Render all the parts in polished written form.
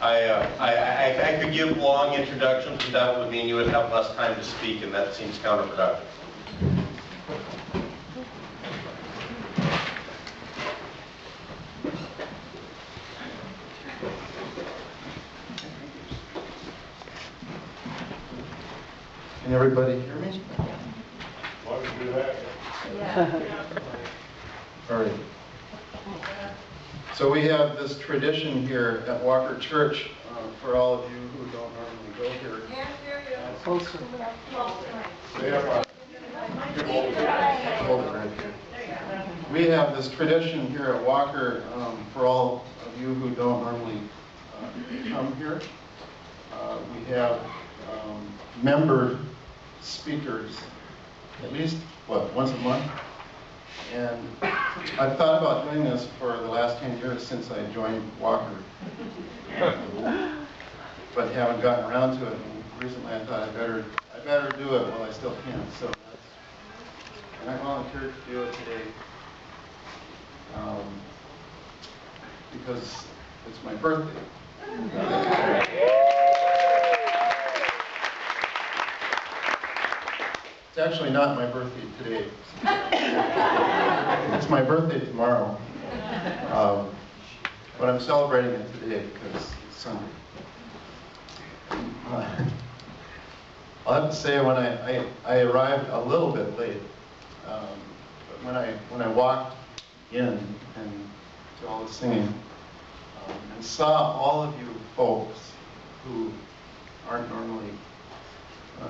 I could give long introductions, but that would mean you would have less time to speak, and that seems counterproductive. Can everybody hear me? Why don't you do that? All right. So we have this tradition here at Walker Church, for all of you who don't normally go here. We have this tradition here at Walker, for all of you who don't normally come here. We have member speakers, at least, once a month? And I've thought about doing this for the last 10 years since I joined Walker, but haven't gotten around to it. And recently I thought I better do it while I still can. So and I volunteered to do it today because it's my birthday. It's actually not my birthday today. It's my birthday tomorrow. But I'm celebrating it today because it's Sunday. I'll have to say when I arrived a little bit late, but when I walked in and to all the singing and saw all of you folks who aren't normally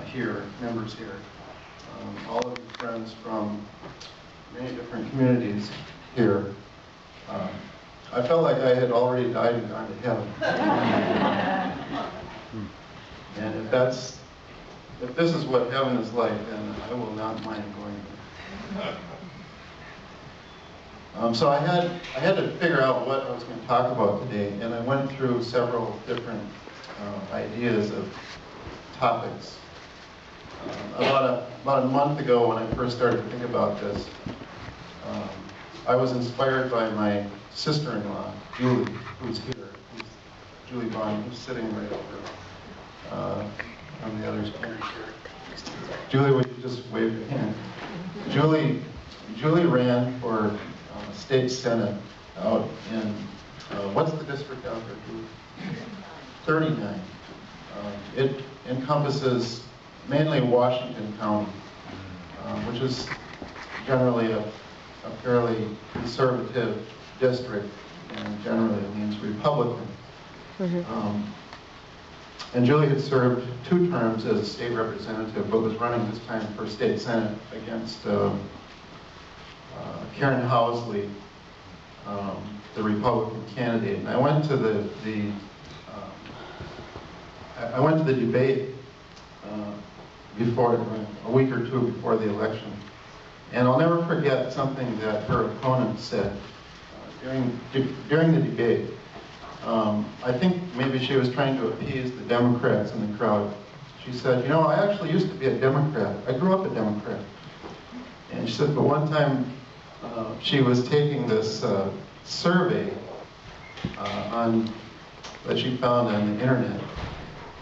here, members here, all of you friends from many different communities here, I felt like I had already died and gone to heaven. And if this is what heaven is like, then I will not mind going there. So I had to figure out what I was going to talk about today, and I went through several different ideas of topics. About a month ago, when I first started to think about this, I was inspired by my sister-in-law, Julie, who's here, Julie Bond, who's sitting right over on the other corner here. Julie, would you just wave your hand? Julie ran for state senate out in, what's the district out there, Julie? 39. It encompasses mainly Washington County, which is generally a fairly conservative district, and generally it means Republican. And Julie had served 2 terms as a state representative, but was running this time for state senate against Karen Housley, the Republican candidate. And I went to the debate before, a week or 2 before the election. And I'll never forget something that her opponent said during the debate. I think maybe she was trying to appease the Democrats in the crowd. She said, you know, I actually used to be a Democrat. I grew up a Democrat. And she said, but one time she was taking this survey that she found on the internet,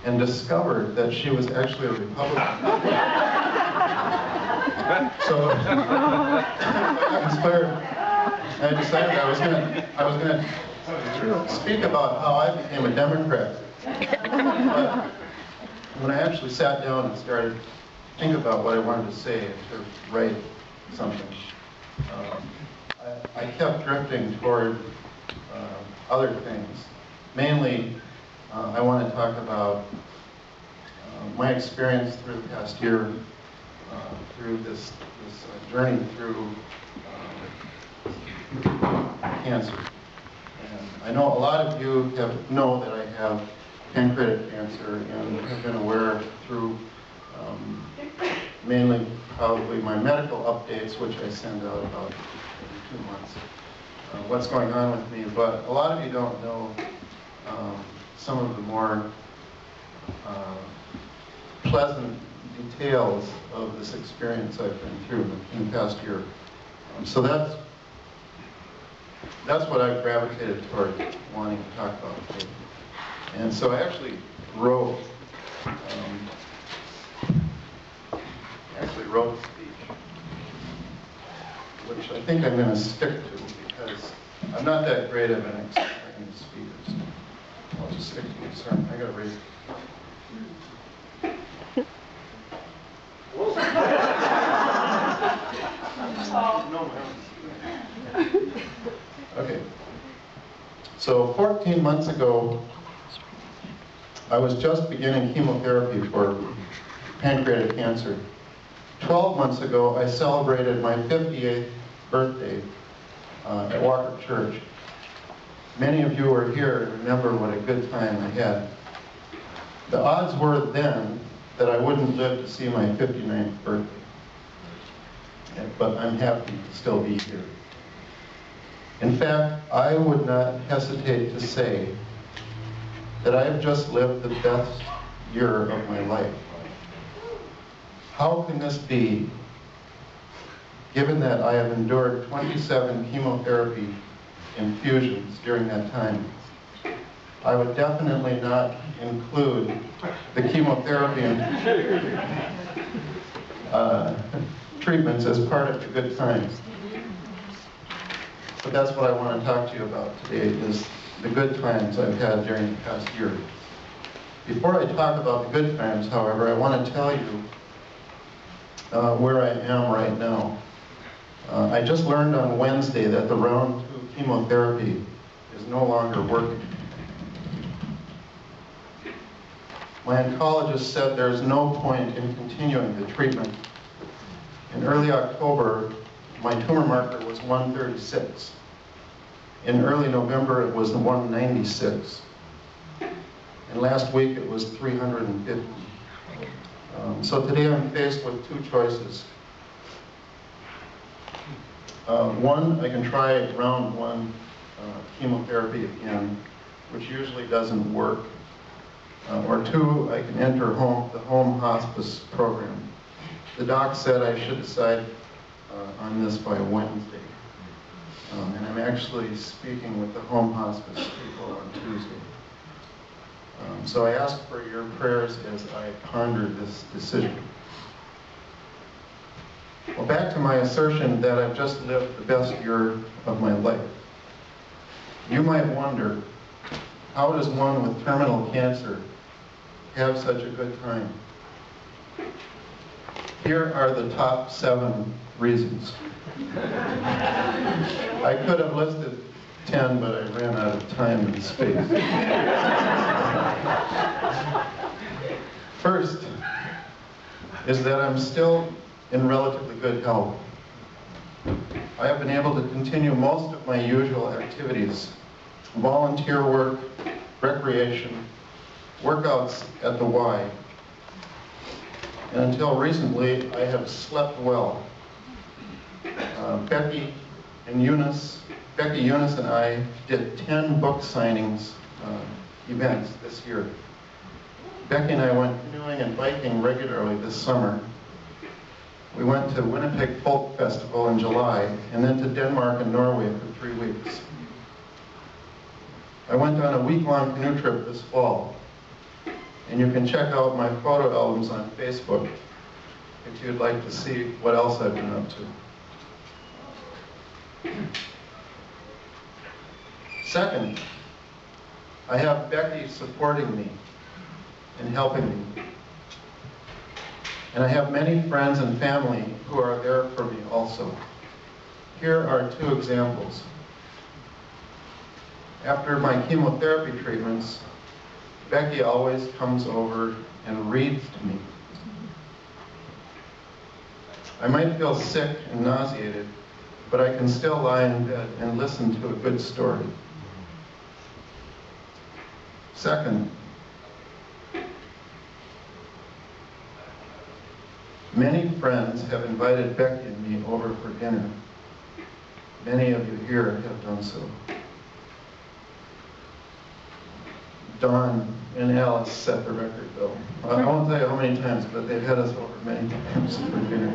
and discovered that she was actually a Republican. So I got inspired. I decided I was gonna speak about how I became a Democrat. But when I actually sat down and started to think about what I wanted to say and to write something, I kept drifting toward other things. Mainly, I want to talk about my experience through the past year, through this journey through cancer. And I know a lot of you know that I have pancreatic cancer and have been aware through mainly probably my medical updates, which I send out about every 2 months, what's going on with me. But a lot of you don't know some of the more pleasant details of this experience I've been through in the past year. So that's what I've gravitated toward wanting to talk about today. And so I actually wrote the speech, which I think I'm going to stick to because I'm not that great of an explaining speakers. I'll just stick to the sermon. I got to raise. Okay. So 14 months ago, I was just beginning chemotherapy for pancreatic cancer. 12 months ago, I celebrated my 58th birthday at Walker Church. Many of you were here and remember what a good time I had. The odds were then that I wouldn't live to see my 59th birthday. But I'm happy to still be here. In fact, I would not hesitate to say that I have just lived the best year of my life. How can this be, given that I have endured 27 chemotherapy infusions during that time? I would definitely not include the chemotherapy treatments as part of the good times. But that's what I want to talk to you about today, is the good times I've had during the past year. Before I talk about the good times, however, I want to tell you where I am right now. I just learned on Wednesday that the round 2 chemotherapy is no longer working. My oncologist said there's no point in continuing the treatment. In early October, my tumor marker was 136. In early November, it was 196. And last week, it was 350. So today, I'm faced with 2 choices. One, I can try round 1 chemotherapy again, which usually doesn't work. Or 2, I can enter the home hospice program. The doc said I should decide on this by Wednesday. And I'm actually speaking with the home hospice people on Tuesday. So I ask for your prayers as I ponder this decision. Well, back to my assertion that I've just lived the best year of my life. You might wonder, how does one with terminal cancer have such a good time? Here are the top 7 reasons. I could have listed 10, but I ran out of time and space. First is that I'm still in relatively good health. I have been able to continue most of my usual activities: volunteer work, recreation, workouts at the Y. And until recently, I have slept well. Becky, Eunice, and I did 10 book signings events this year. Becky and I went canoeing and biking regularly this summer. We went to Winnipeg Folk Festival in July, and then to Denmark and Norway for 3 weeks. I went on a week-long canoe trip this fall, and you can check out my photo albums on Facebook if you'd like to see what else I've been up to. Second, I have Becky supporting me and helping me. And I have many friends and family who are there for me also. Here are 2 examples. After my chemotherapy treatments, Becky always comes over and reads to me. I might feel sick and nauseated, but I can still lie in bed and listen to a good story. Second, many friends have invited Becky and me over for dinner. Many of you here have done so. Dawn and Alice set the record, though. I won't tell you how many times, but they've had us over many times for dinner.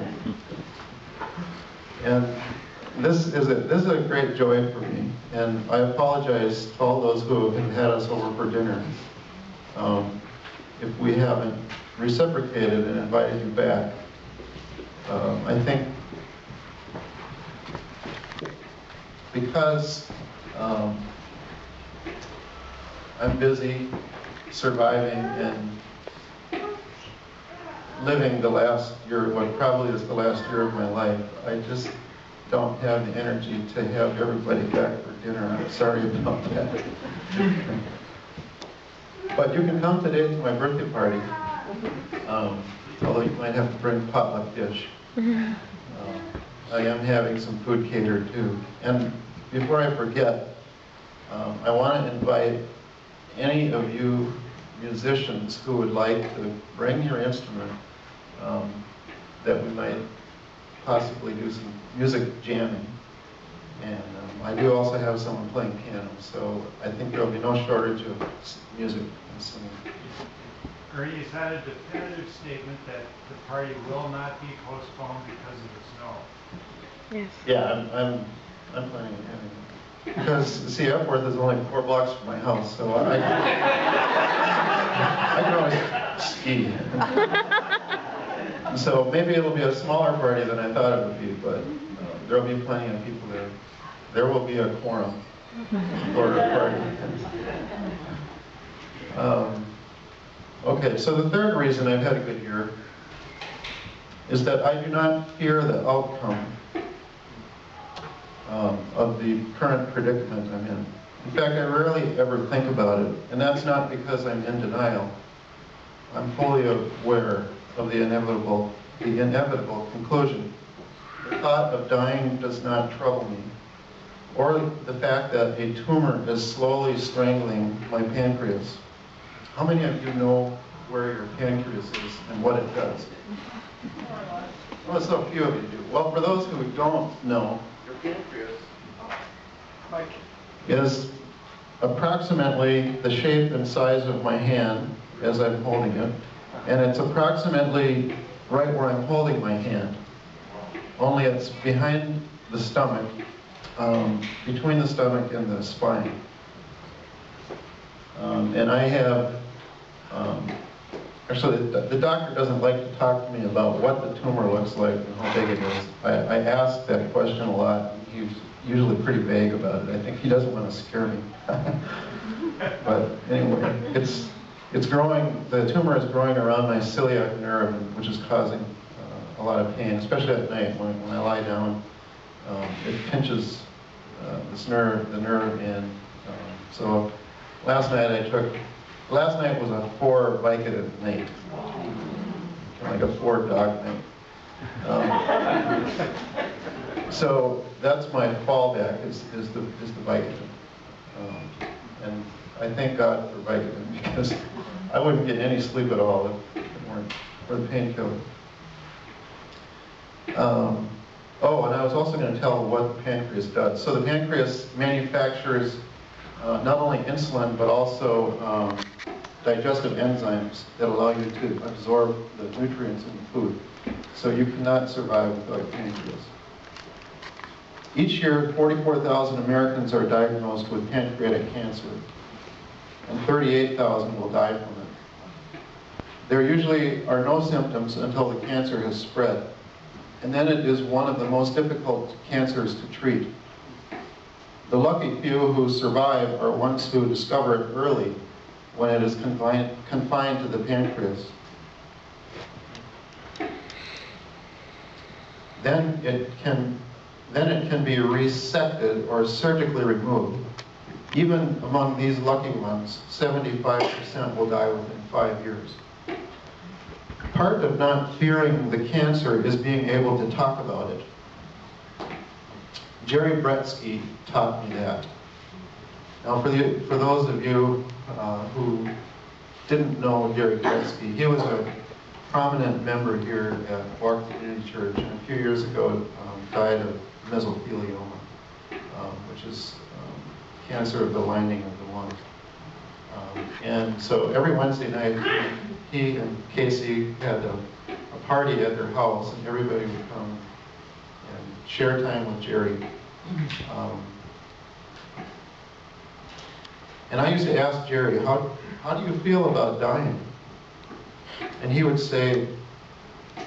And this is a great joy for me. And I apologize to all those who have had us over for dinner. if we haven't reciprocated and invited you back. I think because I'm busy surviving and living the last year, what probably is the last year of my life, I just don't have the energy to have everybody back for dinner. I'm sorry about that. But you can come today to my birthday party, although you might have to bring potluck dish. I am having some food catered too. And before I forget, I want to invite any of you musicians who would like to bring your instrument, that we might possibly do some music jamming. And I do also have someone playing piano, so I think there'll be no shortage of music and singing. Ernie, is that a definitive statement that the party will not be postponed because of the snow? Yes. Yeah, I'm planning on having it. Because, see, Epworth is only 4 blocks from my house, so I can always ski. So maybe it'll be a smaller party than I thought it would be, but there'll be plenty of people there. There will be a quorum for a party. Okay, so the third reason I've had a good year is that I do not fear the outcome of the current predicament I'm in. In fact, I rarely ever think about it, and that's not because I'm in denial. I'm fully aware of the inevitable conclusion. The thought of dying does not trouble me, or the fact that a tumor is slowly strangling my pancreas. How many of you know where your pancreas is and what it does? Well, so few of you do. Well, for those who don't know, your pancreas is approximately the shape and size of my hand as I'm holding it, and it's approximately right where I'm holding my hand, only it's behind the stomach, between the stomach and the spine. And I have, actually the doctor doesn't like to talk to me about what the tumor looks like and how big it is. I ask that question a lot, and he's usually pretty vague about it. I think he doesn't want to scare me. But anyway, it's growing, the tumor is growing around my celiac nerve, which is causing a lot of pain, especially at night when I lie down. It pinches the nerve, and so last night was a 4 Vicodin night, like a 4 dog night. So that's my fallback is the Vicodin, and I thank God for Vicodin because I wouldn't get any sleep at all if it weren't for the painkiller. Oh, and I was also going to tell what the pancreas does. So the pancreas manufactures not only insulin, but also digestive enzymes that allow you to absorb the nutrients in the food. So you cannot survive without a pancreas. Each year, 44,000 Americans are diagnosed with pancreatic cancer, and 38,000 will die from it. There usually are no symptoms until the cancer has spread, and then it is one of the most difficult cancers to treat. The lucky few who survive are ones who discover it early when it is confined to the pancreas. Then it can be resected or surgically removed. Even among these lucky ones, 75% will die within 5 years. Part of not fearing the cancer is being able to talk about it. Jerry Bretsky taught me that. Now, for those of you who didn't know Jerry Bretsky, he was a prominent member here at Walk Community Church, and a few years ago died of mesothelioma, which is cancer of the lining of the lung. And so every Wednesday night, he and Casey had a party at their house, and everybody would come and share time with Jerry. And I used to ask Jerry, how how do you feel about dying? And he would say,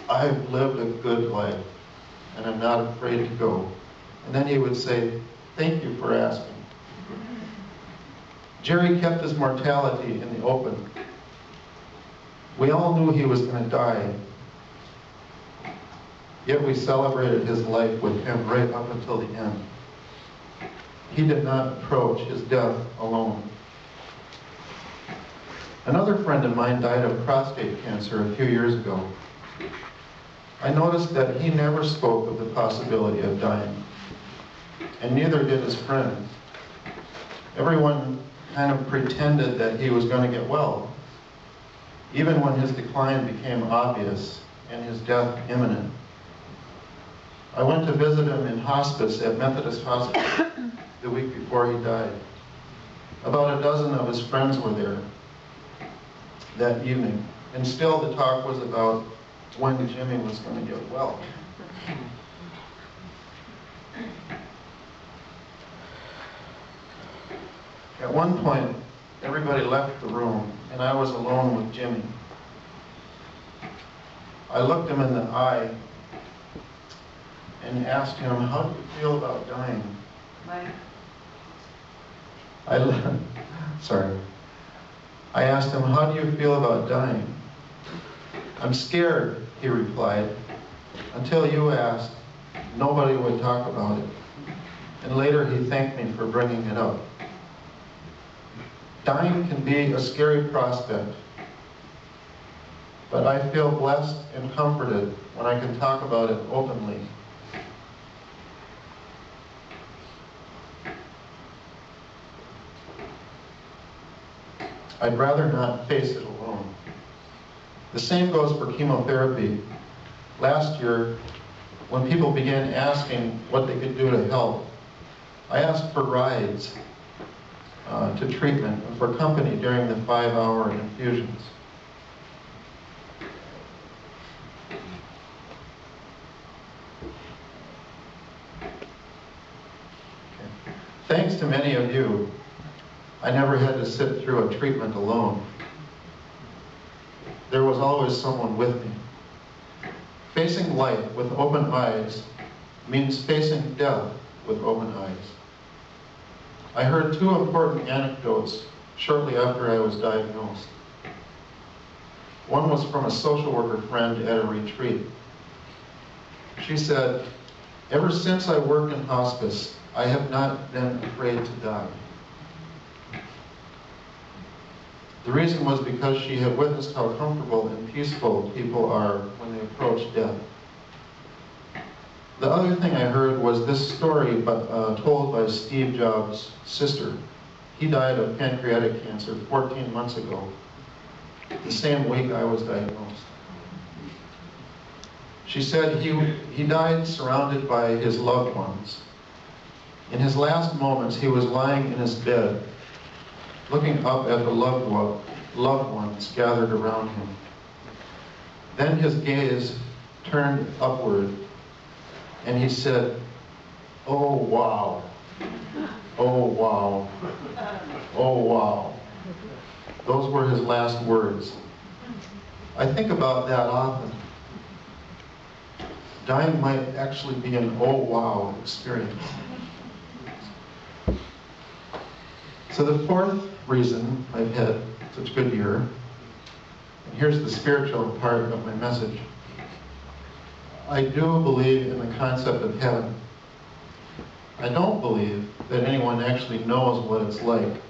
I've lived a good life, and I'm not afraid to go. And then he would say, thank you for asking. Jerry kept his mortality in the open. We all knew he was going to die, yet we celebrated his life with him right up until the end. He did not approach his death alone. Another friend of mine died of prostate cancer a few years ago. I noticed that he never spoke of the possibility of dying, and neither did his friends. Everyone kind of pretended that he was going to get well, even when his decline became obvious and his death imminent. I went to visit him in hospice at Methodist Hospital the week before he died. About a dozen of his friends were there that evening, and still the talk was about when Jimmy was going to get well. At one point, everybody left the room, and I was alone with Jimmy. I looked him in the eye and asked him, how do you feel about dying? I asked him, how do you feel about dying? I'm scared, he replied. Until you asked, nobody would talk about it. And later he thanked me for bringing it up. Dying can be a scary prospect, but I feel blessed and comforted when I can talk about it openly. I'd rather not face it alone. The same goes for chemotherapy. Last year, when people began asking what they could do to help, I asked for rides to treatment and for company during the 5-hour infusions. Okay. Thanks to many of you, I never had to sit through a treatment alone. There was always someone with me. Facing life with open eyes means facing death with open eyes. I heard 2 important anecdotes shortly after I was diagnosed. One was from a social worker friend at a retreat. She said, ever since I worked in hospice, I have not been afraid to die. The reason was because she had witnessed how comfortable and peaceful people are when they approach death. The other thing I heard was this story told by Steve Jobs' sister. He died of pancreatic cancer 14 months ago, the same week I was diagnosed. She said he died surrounded by his loved ones. In his last moments, he was lying in his bed, looking up at the loved ones gathered around him. Then his gaze turned upward, and he said, "Oh, wow. Oh, wow. Oh, wow." Those were his last words. I think about that often. Dying might actually be an oh, wow experience. So the 4th reason I've had such a good year, and here's the spiritual part of my message. I do believe in the concept of heaven. I don't believe that anyone actually knows what it's like,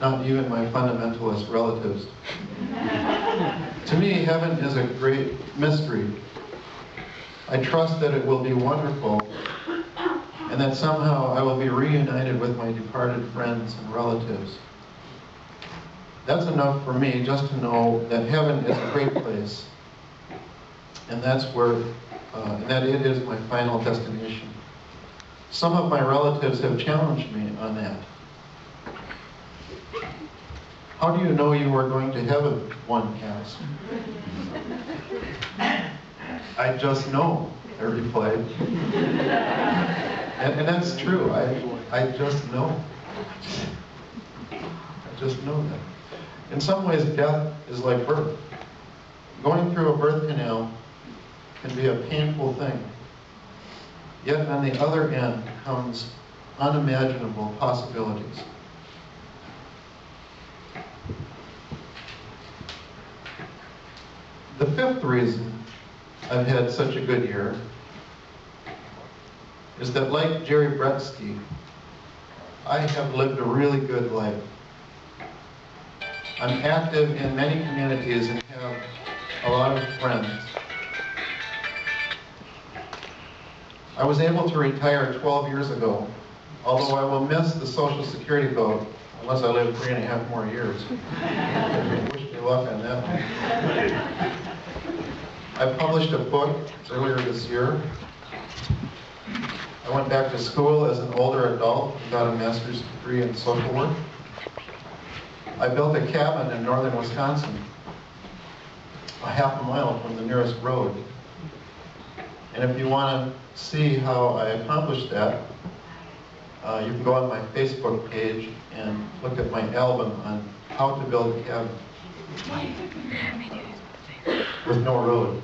not even my fundamentalist relatives. To me, heaven is a great mystery. I trust that it will be wonderful, and that somehow I will be reunited with my departed friends and relatives. That's enough for me just to know that heaven is a great place, and that it is my final destination. Some of my relatives have challenged me on that. How do you know you are going to heaven, one asked. I just know, I replied. And that's true, I just know. I just know that. In some ways, death is like birth. Going through a birth canal can be a painful thing. Yet on the other end comes unimaginable possibilities. The fifth reason I've had such a good year is that, like Jerry Bretsky, I have lived a really good life. I'm active in many communities and have a lot of friends. I was able to retire 12 years ago, although I will miss the Social Security vote unless I live 3.5 more years. Wish me luck on that one. I published a book earlier this year. I went back to school as an older adult and got a master's degree in social work. I built a cabin in northern Wisconsin, a ½ mile from the nearest road. And if you want to see how I accomplished that, you can go on my Facebook page and look at my album on how to build a cabin with no road.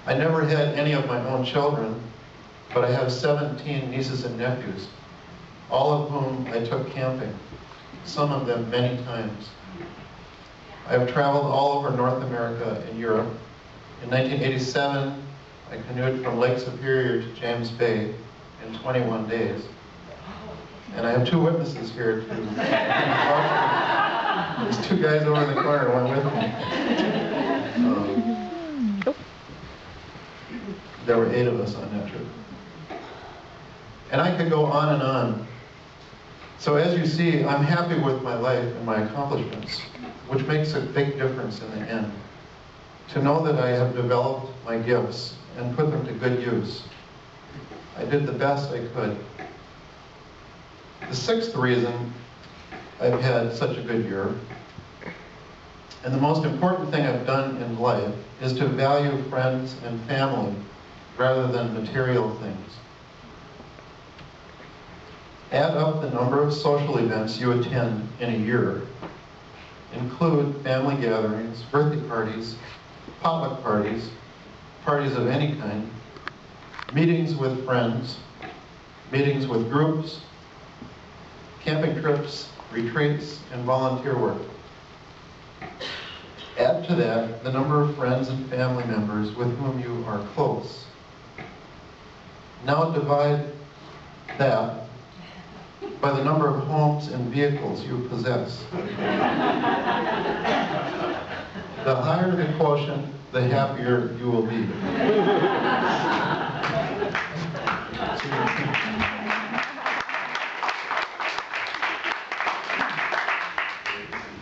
I never had any of my own children, but I have 17 nieces and nephews, all of whom I took camping, some of them many times. I have traveled all over North America and Europe. In 1987, I canoed from Lake Superior to James Bay in 21 days. And I have 2 witnesses here to there's 2 guys over in the corner who went with me. There were 8 of us on that trip. And I could go on and on. So as you see, I'm happy with my life and my accomplishments, which makes a big difference in the end. To know that I have developed my gifts and put them to good use. I did the best I could. The 6th reason I've had such a good year, and the most important thing I've done in life, is to value friends and family rather than material things. Add up the number of social events you attend in a year. Include family gatherings, birthday parties, potluck parties, parties of any kind, meetings with friends, meetings with groups, camping trips, retreats, and volunteer work. Add to that the number of friends and family members with whom you are close. Now divide that by the number of homes and vehicles you possess. The higher the quotient, the happier you will be.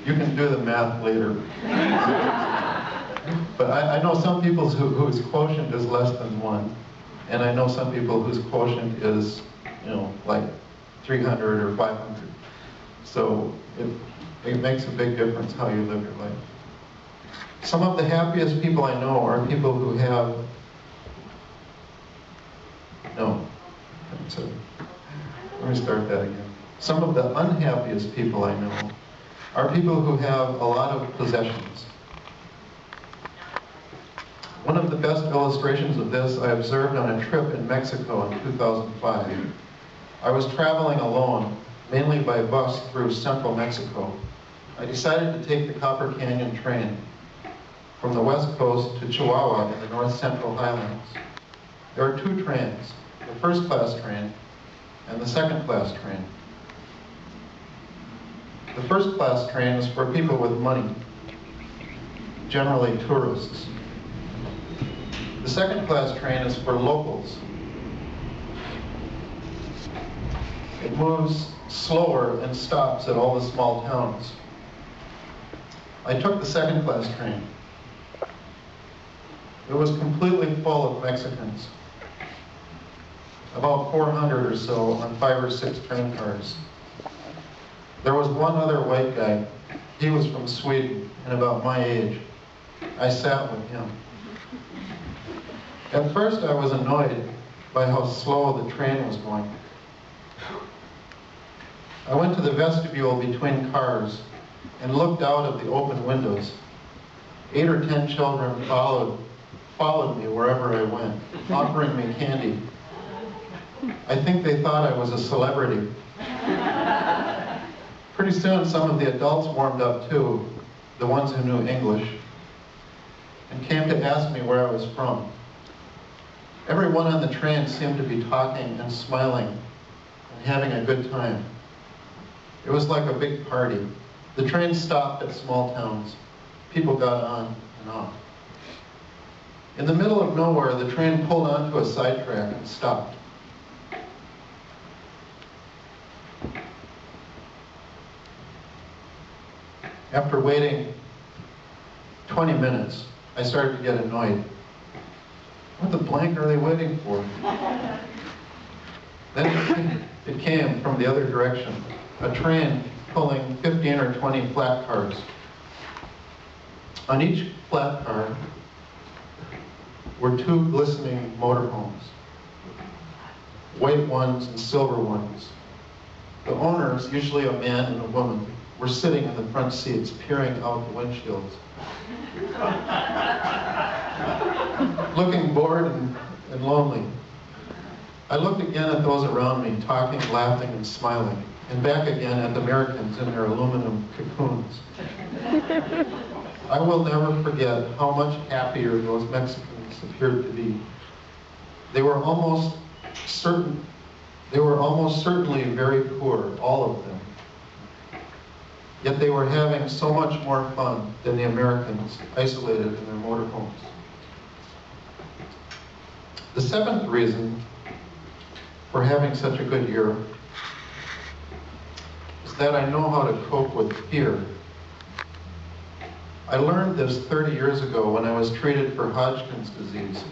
You can do the math later. But I know some people whose quotient is less than 1, and I know some people whose quotient is, like 300 or 500. So it makes a big difference how you live your life. Some of the happiest people I know are people who have, let me start that again. Some of the unhappiest people I know are people who have a lot of possessions. One of the best illustrations of this I observed on a trip in Mexico in 2005. I was traveling alone, mainly by bus through central Mexico. I decided to take the Copper Canyon train from the west coast to Chihuahua in the north central highlands. There are 2 trains, the first class train and the second class train. The first class train is for people with money, generally tourists. The second class train is for locals. It moves slower and stops at all the small towns. I took the second class train. It was completely full of Mexicans. About 400 or so on 5 or 6 train cars. There was one other white guy. He was from Sweden and about my age. I sat with him. At first I was annoyed by how slow the train was going. I went to the vestibule between cars and looked out of the open windows. 8 or 10 children followed me wherever I went, offering me candy. I think they thought I was a celebrity. Pretty soon some of the adults warmed up too, the ones who knew English, and came to ask me where I was from. Everyone on the train seemed to be talking and smiling and having a good time. It was like a big party. The train stopped at small towns. People got on and off. In the middle of nowhere, the train pulled onto a sidetrack and stopped. After waiting 20 minutes, I started to get annoyed. What the blank are they waiting for? Then it came from the other direction, a train pulling 15 or 20 flat cars. On each flat car were 2 glistening motorhomes, white ones and silver ones. The owners, usually a man and a woman, were sitting in the front seats, peering out the windshields, looking bored and lonely. I looked again at those around me, talking, laughing, and smiling, and back again at the Americans in their aluminum cocoons. I will never forget how much happier those Mexicans appeared to be. They were almost certainly very poor, all of them. Yet they were having so much more fun than the Americans, isolated in their motorhomes. The 7th reason for having such a good year is that I know how to cope with fear. I learned this 30 years ago when I was treated for Hodgkin's disease.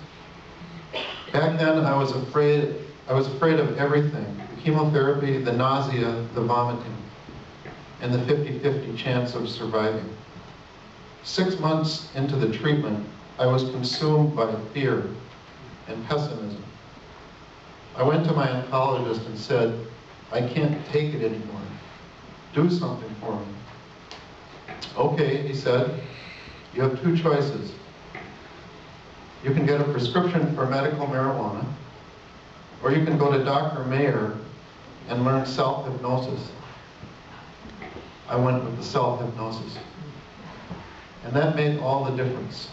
Back then I was afraid of everything: the chemotherapy, the nausea, the vomiting, and the 50-50 chance of surviving. 6 months into the treatment, I was consumed by fear and pessimism. I went to my oncologist and said, "I can't take it anymore. Do something for me." "Okay," he said, "you have 2 choices. You can get a prescription for medical marijuana, or you can go to Dr. Mayer and learn self-hypnosis." I went with the self-hypnosis. And that made all the difference.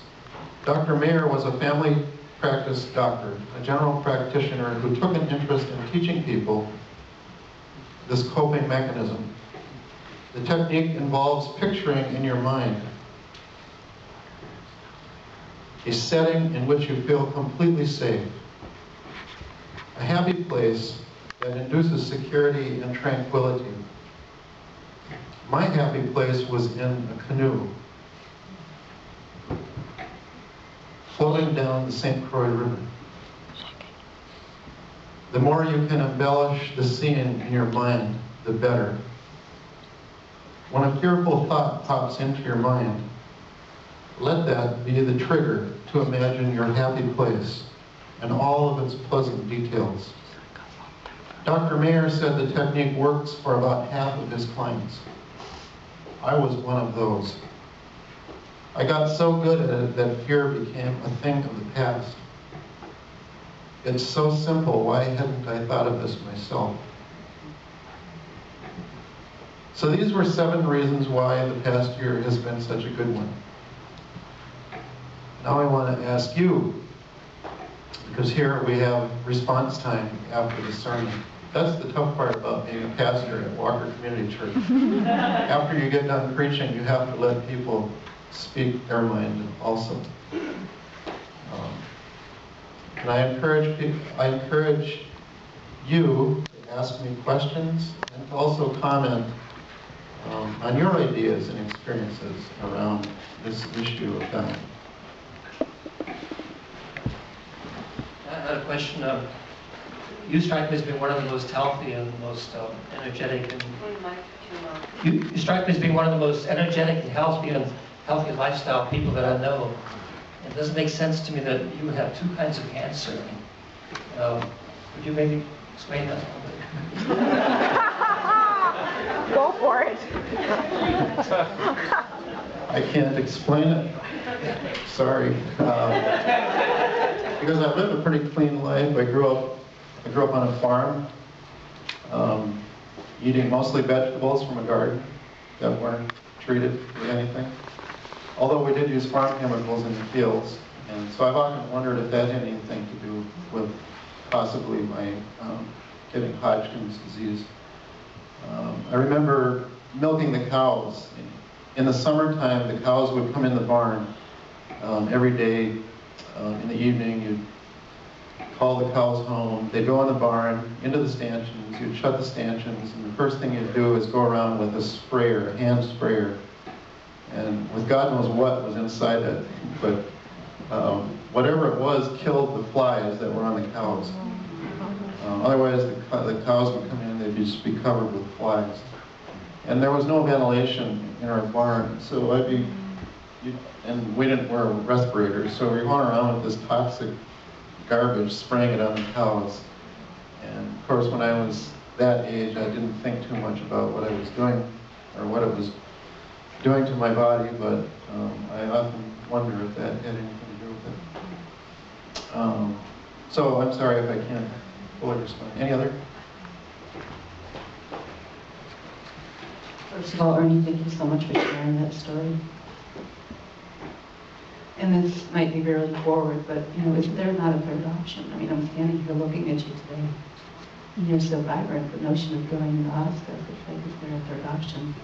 Dr. Mayer was a family practice doctor, a general practitioner who took an interest in teaching people this coping mechanism. The technique involves picturing in your mind a setting in which you feel completely safe, a happy place that induces security and tranquility. My happy place was in a canoe, floating down the St. Croix River. The more you can embellish the scene in your mind, the better. When a fearful thought pops into your mind, let that be the trigger to imagine your happy place and all of its pleasant details. Dr. Mayer said the technique works for about half of his clients. I was one of those. I got so good at it that fear became a thing of the past. It's so simple, why hadn't I thought of this myself? So these were 7 reasons why the past year has been such a good one. Now I want to ask you, because here we have response time after the sermon. That's the tough part about being a pastor at Walker Community Church. After you get done preaching, you have to let people speak their mind also. And I encourage you to ask me questions and to also comment on your ideas and experiences around this issue of time. I had a question. You strike me as being one of the most healthy and most energetic, and you strike me as being one of the most energetic and healthy lifestyle people that I know. It doesn't make sense to me that you would have 2 kinds of cancer. Would you maybe explain that a little bit? I can't explain it. Sorry. Because I live a pretty clean life. I grew up on a farm, eating mostly vegetables from a garden that weren't treated with anything. Although we did use farm chemicals in the fields, and so I've often wondered if that had anything to do with possibly my getting Hodgkin's disease. I remember milking the cows. In the summertime, the cows would come in the barn every day. In the evening, you'd call the cows home. They'd go in the barn, into the stanchions. You'd shut the stanchions, and the first thing you'd do is go around with a sprayer, a hand sprayer. And with God knows what was inside that thing, but whatever it was killed the flies that were on the cows. Otherwise, the cows would come in, they'd just be covered with flies. And there was no ventilation in our barn, so and we didn't wear respirators, so we were going around with this toxic garbage, spraying it on the cows. And of course, when I was that age, I didn't think too much about what I was doing, or what it was doing to my body, but I often wonder if that had anything to do with it. So I'm sorry if I can't fully respond. Any other? First of all, Ernie, thank you so much for sharing that story. And this might be really forward, but is there not a third option? I mean, I'm standing here looking at you today, and you're so vibrant. The notion of going into hospice, it's like, is there a third option?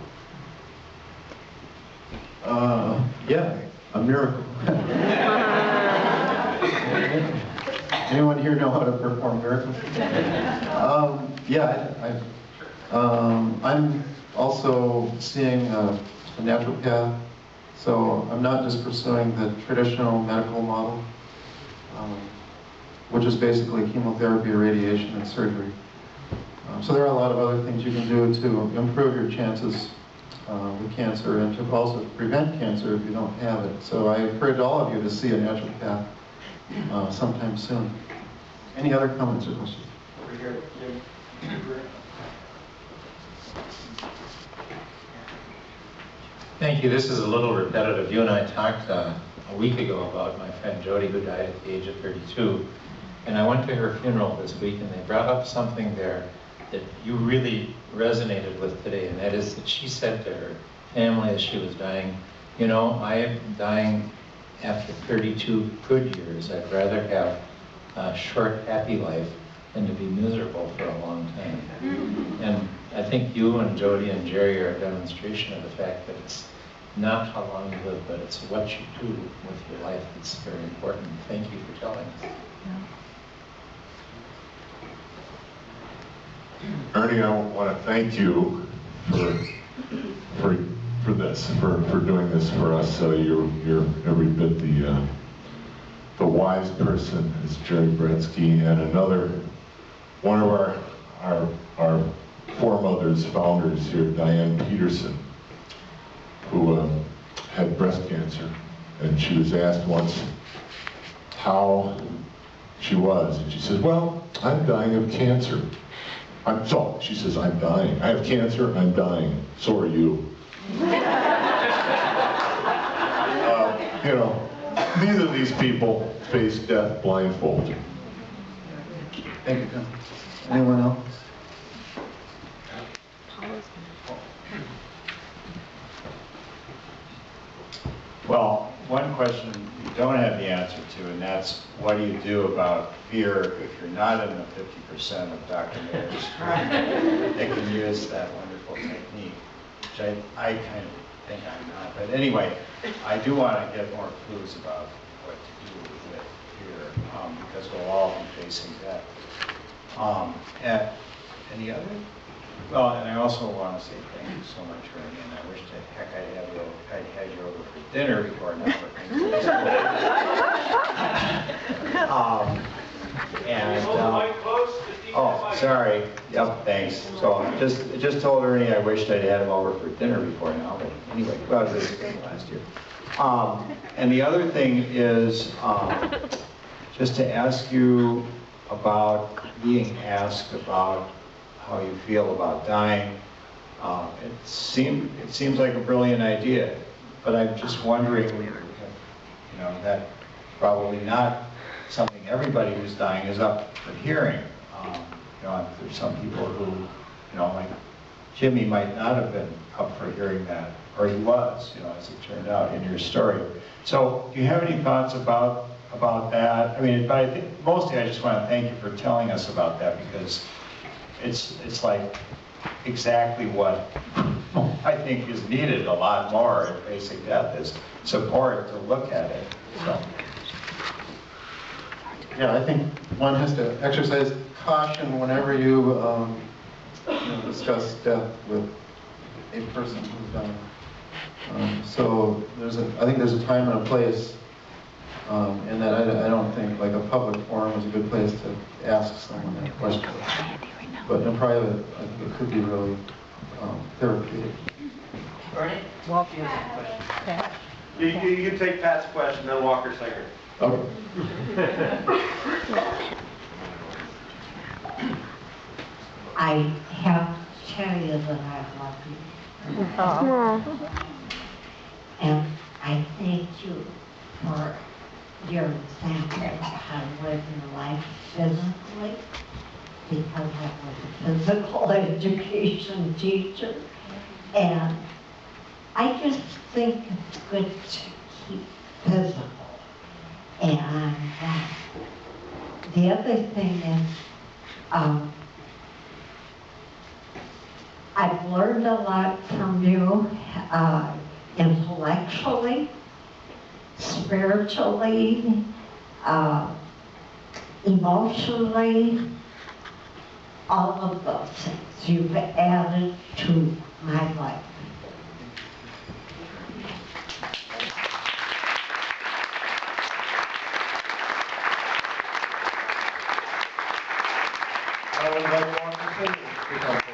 Yeah, a miracle. Anyone here know how to perform miracles? I'm also seeing a naturopath, so I'm not just pursuing the traditional medical model, which is basically chemotherapy, radiation, and surgery. So there are a lot of other things you can do to improve your chances with cancer, and to also prevent cancer if you don't have it. So I encourage all of you to see a naturopath sometime soon. Any other comments or questions? Over here, Jim. Thank you. This is a little repetitive. You and I talked a week ago about my friend Jody, who died at the age of 32. And I went to her funeral this week, and they brought up something there that you really resonated with today, and that is that she said to her family as she was dying, I am dying after 32 good years. I'd rather have a short, happy life than to be miserable for a long time. And I think you and Jody and Jerry are a demonstration of the fact that it's not how long you live, but it's what you do with your life that's very important. Thank you for telling us. Ernie, I want to thank you for doing this for us. So you're every bit the wise person as Jerry Bretsky, and one of our foremothers, founders here, Diane Peterson, who had breast cancer, and she was asked once how she was, and she says, "Well, I'm dying of cancer." She says, "I'm dying. I have cancer, I'm dying. So are you." Neither of these people face death blindfolded. Thank you, Tom. Anyone else? Well, one question you don't have the answer to, and that's, what do you do about fear if you're not in the 50% of Dr. Mayer's group that can use that wonderful technique, which I kind of think I'm not. But anyway, I do want to get more clues about what to do with fear, because we'll all be facing that. And any other? Well, and I also want to say thank you so much, Ernie, and I wish to heck I'd had you over for dinner before now. Oh, sorry. Yep, thanks. So just told Ernie I wished I'd had him over for dinner before now, but anyway, well, this was last year. And the other thing is just to ask you about being asked about how you feel about dying. It seems like a brilliant idea, but I'm just wondering, that probably not something everybody who's dying is up for hearing. There's some people who, like Jimmy might not have been up for hearing that, or he was, as it turned out in your story. So do you have any thoughts about that? I mean, but I think mostly I just want to thank you for telling us about that, because it's like exactly what I think is needed a lot more in basic death is support to look at it. So. Yeah, I think one has to exercise caution whenever you, discuss death with a person who's done. So I think there's a time and a place, and that I don't think like a public forum is a good place to ask someone that question. But in private, I think it could be really therapeutic. Ernie? You can take Pat's question, then Walker second. Okay. I have to tell you that I love you. And I thank you for your example of how to live your life physically, because I was a physical education teacher. And I just think it's good to keep physical. And the other thing is, I've learned a lot from you intellectually, spiritually, emotionally, all of those things you've added to my life. I would like to continue.